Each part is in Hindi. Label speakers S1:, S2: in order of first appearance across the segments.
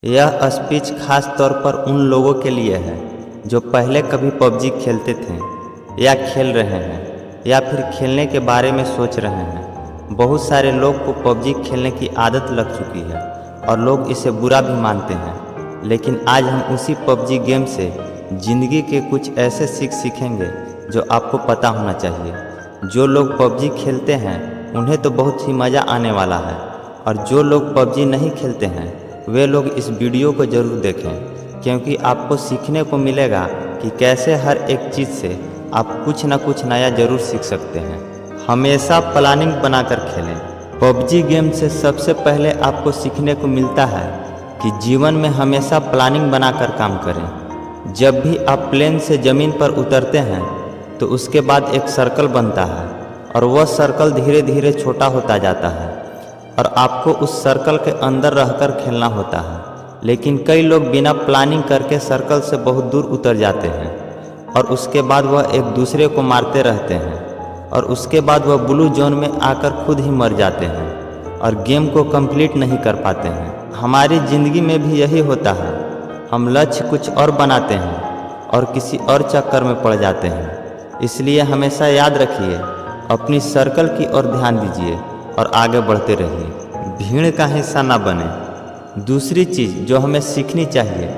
S1: यह स्पीच खास तौर पर उन लोगों के लिए है जो पहले कभी पबजी खेलते थे या खेल रहे हैं या फिर खेलने के बारे में सोच रहे हैं। बहुत सारे लोग को पबजी खेलने की आदत लग चुकी है और लोग इसे बुरा भी मानते हैं, लेकिन आज हम उसी पबजी गेम से ज़िंदगी के कुछ ऐसे सीखेंगे जो आपको पता होना चाहिए। जो लोग पबजी खेलते हैं उन्हें तो बहुत ही मज़ा आने वाला है, और जो लोग पबजी नहीं खेलते हैं वे लोग इस वीडियो को ज़रूर देखें, क्योंकि आपको सीखने को मिलेगा कि कैसे हर एक चीज़ से आप कुछ ना कुछ नया ज़रूर सीख सकते हैं। हमेशा प्लानिंग बनाकर खेलें। पबजी गेम से सबसे पहले आपको सीखने को मिलता है कि जीवन में हमेशा प्लानिंग बनाकर काम करें। जब भी आप प्लेन से ज़मीन पर उतरते हैं तो उसके बाद एक सर्कल बनता है और वह सर्कल धीरे धीरे छोटा होता जाता है और आपको उस सर्कल के अंदर रहकर खेलना होता है। लेकिन कई लोग बिना प्लानिंग करके सर्कल से बहुत दूर उतर जाते हैं और उसके बाद वह एक दूसरे को मारते रहते हैं और उसके बाद वह ब्लू जोन में आकर खुद ही मर जाते हैं और गेम को कंप्लीट नहीं कर पाते हैं। हमारी ज़िंदगी में भी यही होता है। हम लक्ष्य कुछ और बनाते हैं और किसी और चक्कर में पड़ जाते हैं। इसलिए हमेशा याद रखिए, अपनी सर्कल की ओर ध्यान दीजिए और आगे बढ़ते रहिए। भीड़ का हिस्सा ना बने। दूसरी चीज़ जो हमें सीखनी चाहिए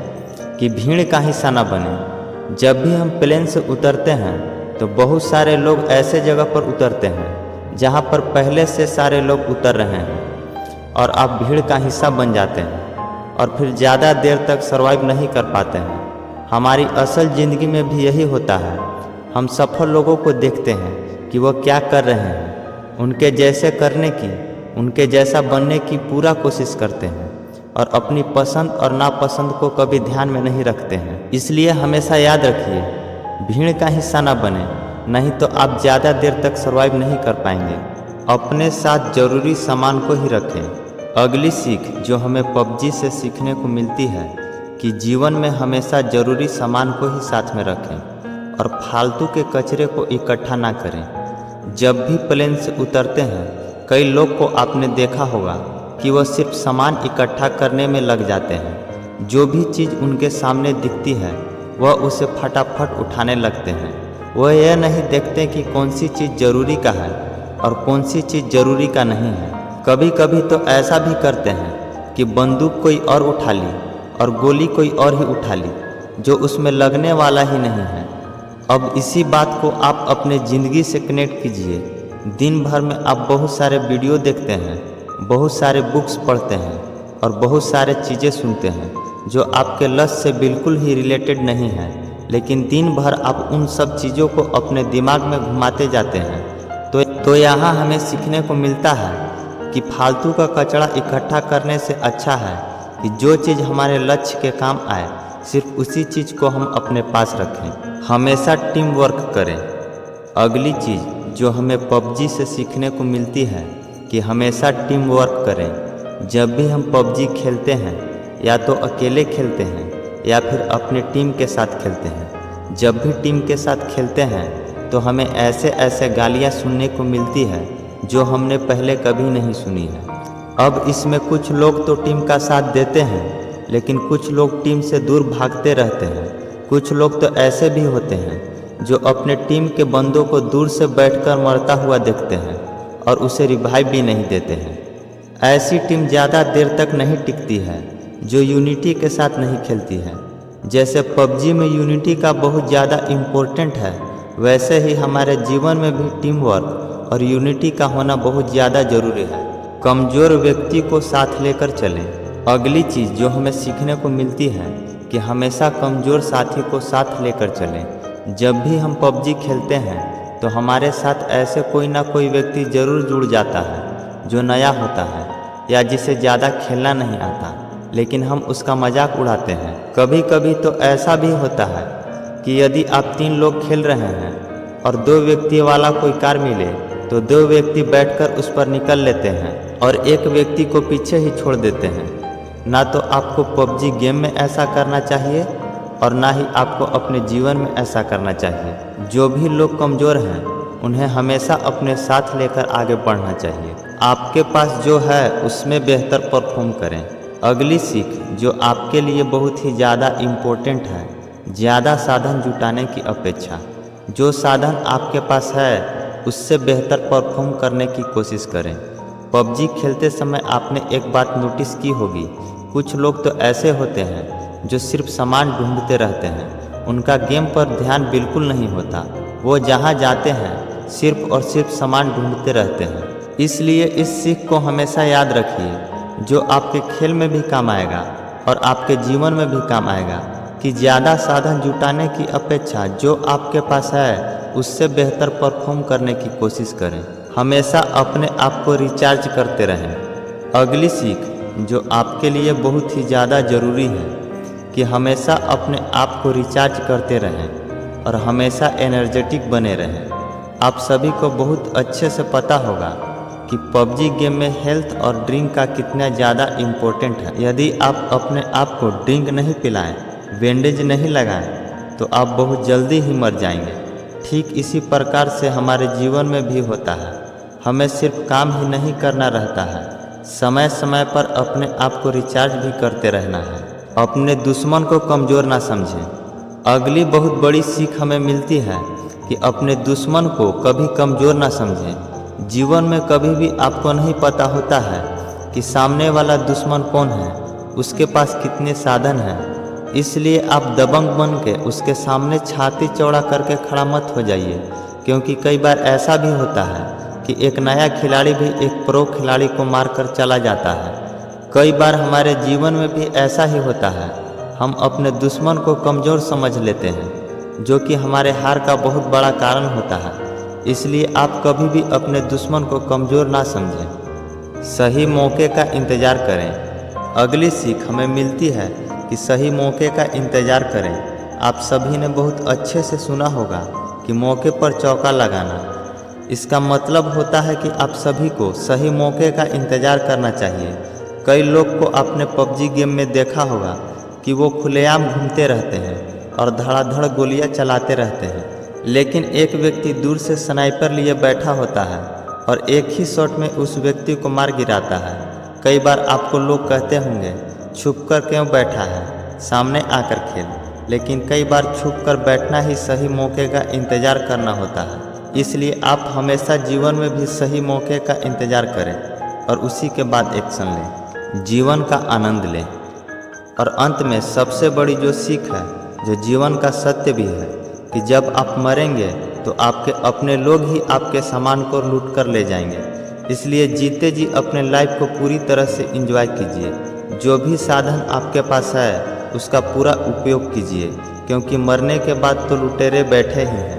S1: कि भीड़ का हिस्सा ना बने। जब भी हम प्लेन से उतरते हैं तो बहुत सारे लोग ऐसे जगह पर उतरते हैं जहां पर पहले से सारे लोग उतर रहे हैं और आप भीड़ का हिस्सा बन जाते हैं और फिर ज़्यादा देर तक सर्वाइव नहीं कर पाते हैं। हमारी असल ज़िंदगी में भी यही होता है। हम सफल लोगों को देखते हैं कि वह क्या कर रहे हैं, उनके जैसे करने की, उनके जैसा बनने की पूरा कोशिश करते हैं और अपनी पसंद और नापसंद को कभी ध्यान में नहीं रखते हैं। इसलिए हमेशा याद रखिए, भीड़ का हिस्सा ना बने, नहीं तो आप ज़्यादा देर तक सर्वाइव नहीं कर पाएंगे। अपने साथ ज़रूरी सामान को ही रखें। अगली सीख जो हमें पबजी से सीखने को मिलती है कि जीवन में हमेशा ज़रूरी सामान को ही साथ में रखें और फालतू के कचरे को इकट्ठा ना करें। जब भी प्लेन से उतरते हैं कई लोग को आपने देखा होगा कि वह सिर्फ सामान इकट्ठा करने में लग जाते हैं। जो भी चीज़ उनके सामने दिखती है वह उसे फटाफट उठाने लगते हैं। वह यह नहीं देखते कि कौन सी चीज़ ज़रूरी का है और कौन सी चीज़ ज़रूरी का नहीं है। कभी कभी तो ऐसा भी करते हैं कि बंदूक कोई और उठा ली और गोली कोई और ही उठा ली जो उसमें लगने वाला ही नहीं है। अब इसी बात को आप अपने ज़िंदगी से कनेक्ट कीजिए। दिन भर में आप बहुत सारे वीडियो देखते हैं, बहुत सारे बुक्स पढ़ते हैं और बहुत सारे चीज़ें सुनते हैं जो आपके लक्ष्य से बिल्कुल ही रिलेटेड नहीं है, लेकिन दिन भर आप उन सब चीज़ों को अपने दिमाग में घुमाते जाते हैं। तो यहाँ हमें सीखने को मिलता है कि फालतू का कचरा इकट्ठा करने से अच्छा है कि जो चीज़ हमारे लक्ष्य के काम आए सिर्फ उसी चीज़ को हम अपने पास रखें। हमेशा टीम वर्क करें। अगली चीज़ जो हमें पबजी से सीखने को मिलती है कि हमेशा टीम वर्क करें। जब भी हम पबजी खेलते हैं या तो अकेले खेलते हैं या फिर अपने टीम के साथ खेलते हैं। जब भी टीम के साथ खेलते हैं तो हमें ऐसे ऐसे गालियाँ सुनने को मिलती है जो हमने पहले कभी नहीं सुनी है। अब इसमें कुछ लोग तो टीम का साथ देते हैं, लेकिन कुछ लोग टीम से दूर भागते रहते हैं। कुछ लोग तो ऐसे भी होते हैं जो अपने टीम के बंदों को दूर से बैठकर मरता हुआ देखते हैं और उसे रिवाइव भी नहीं देते हैं। ऐसी टीम ज़्यादा देर तक नहीं टिकती है जो यूनिटी के साथ नहीं खेलती है। जैसे पबजी में यूनिटी का बहुत ज़्यादा इम्पोर्टेंट है, वैसे ही हमारे जीवन में भी टीम वर्क और यूनिटी का होना बहुत ज़्यादा ज़रूरी है। कमज़ोर व्यक्ति को साथ लेकर चलें। अगली चीज़ जो हमें सीखने को मिलती है कि हमेशा कमज़ोर साथी को साथ लेकर चलें। जब भी हम पबजी खेलते हैं तो हमारे साथ ऐसे कोई ना कोई व्यक्ति ज़रूर जुड़ जाता है जो नया होता है या जिसे ज़्यादा खेलना नहीं आता, लेकिन हम उसका मजाक उड़ाते हैं। कभी कभी तो ऐसा भी होता है कि यदि आप 3 लोग खेल रहे हैं और 2 व्यक्ति वाला कोई कार मिले तो 2 व्यक्ति बैठकर उस पर निकल लेते हैं और एक व्यक्ति को पीछे ही छोड़ देते हैं। ना तो आपको पबजी गेम में ऐसा करना चाहिए और ना ही आपको अपने जीवन में ऐसा करना चाहिए। जो भी लोग कमज़ोर हैं उन्हें हमेशा अपने साथ लेकर आगे बढ़ना चाहिए। आपके पास जो है उसमें बेहतर परफॉर्म करें। अगली सीख जो आपके लिए बहुत ही ज़्यादा इम्पोर्टेंट है, ज़्यादा साधन जुटाने की अपेक्षा जो साधन आपके पास है उससे बेहतर परफॉर्म करने की कोशिश करें। पबजी खेलते समय आपने एक बात नोटिस की होगी, कुछ लोग तो ऐसे होते हैं जो सिर्फ सामान ढूंढते रहते हैं, उनका गेम पर ध्यान बिल्कुल नहीं होता। वो जहाँ जाते हैं सिर्फ और सिर्फ सामान ढूंढते रहते हैं। इसलिए इस सीख को हमेशा याद रखिए, जो आपके खेल में भी काम आएगा और आपके जीवन में भी काम आएगा, कि ज़्यादा साधन जुटाने की अपेक्षा जो आपके पास है उससे बेहतर परफॉर्म करने की कोशिश करें। हमेशा अपने आप को रिचार्ज करते रहें। अगली सीख जो आपके लिए बहुत ही ज़्यादा ज़रूरी है कि हमेशा अपने आप को रिचार्ज करते रहें और हमेशा एनर्जेटिक बने रहें। आप सभी को बहुत अच्छे से पता होगा कि पबजी गेम में हेल्थ और ड्रिंक का कितना ज़्यादा इम्पोर्टेंट है। यदि आप अपने आप को ड्रिंक नहीं पिलाएं, बैंडेज नहीं लगाएं, तो आप बहुत जल्दी ही मर जाएंगे। ठीक इसी प्रकार से हमारे जीवन में भी होता है। हमें सिर्फ काम ही नहीं करना रहता है, समय समय पर अपने आप को रिचार्ज भी करते रहना है। अपने दुश्मन को कमज़ोर ना समझें। अगली बहुत बड़ी सीख हमें मिलती है कि अपने दुश्मन को कभी कमज़ोर ना समझें। जीवन में कभी भी आपको नहीं पता होता है कि सामने वाला दुश्मन कौन है, उसके पास कितने साधन हैं। इसलिए आप दबंग बन के उसके सामने छाती चौड़ा करके खड़ा मत हो जाइए, क्योंकि कई बार ऐसा भी होता है कि एक नया खिलाड़ी भी एक प्रो खिलाड़ी को मारकर चला जाता है। कई बार हमारे जीवन में भी ऐसा ही होता है, हम अपने दुश्मन को कमज़ोर समझ लेते हैं, जो कि हमारे हार का बहुत बड़ा कारण होता है। इसलिए आप कभी भी अपने दुश्मन को कमज़ोर ना समझें, सही मौके का इंतज़ार करें। अगली सीख हमें मिलती है कि सही मौके का इंतज़ार करें। आप सभी ने बहुत अच्छे से सुना होगा कि मौके पर चौका लगाना, इसका मतलब होता है कि आप सभी को सही मौके का इंतज़ार करना चाहिए। कई लोग को आपने पबजी गेम में देखा होगा कि वो खुलेआम घूमते रहते हैं और धड़ाधड़ गोलियां चलाते रहते हैं, लेकिन एक व्यक्ति दूर से स्नाइपर लिए बैठा होता है और एक ही शॉट में उस व्यक्ति को मार गिराता है। कई बार आपको लोग कहते होंगे छुप कर क्यों बैठा है, सामने आकर खेल, लेकिन कई बार छुप कर बैठना ही सही मौके का इंतज़ार करना होता है। इसलिए आप हमेशा जीवन में भी सही मौके का इंतज़ार करें और उसी के बाद एक्शन लें, जीवन का आनंद लें। और अंत में सबसे बड़ी जो सीख है, जो जीवन का सत्य भी है, कि जब आप मरेंगे तो आपके अपने लोग ही आपके सामान को लूट कर ले जाएंगे। इसलिए जीते जी अपने लाइफ को पूरी तरह से एंजॉय कीजिए। जो भी साधन आपके पास है उसका पूरा उपयोग कीजिए, क्योंकि मरने के बाद तो लुटेरे बैठे ही हैं।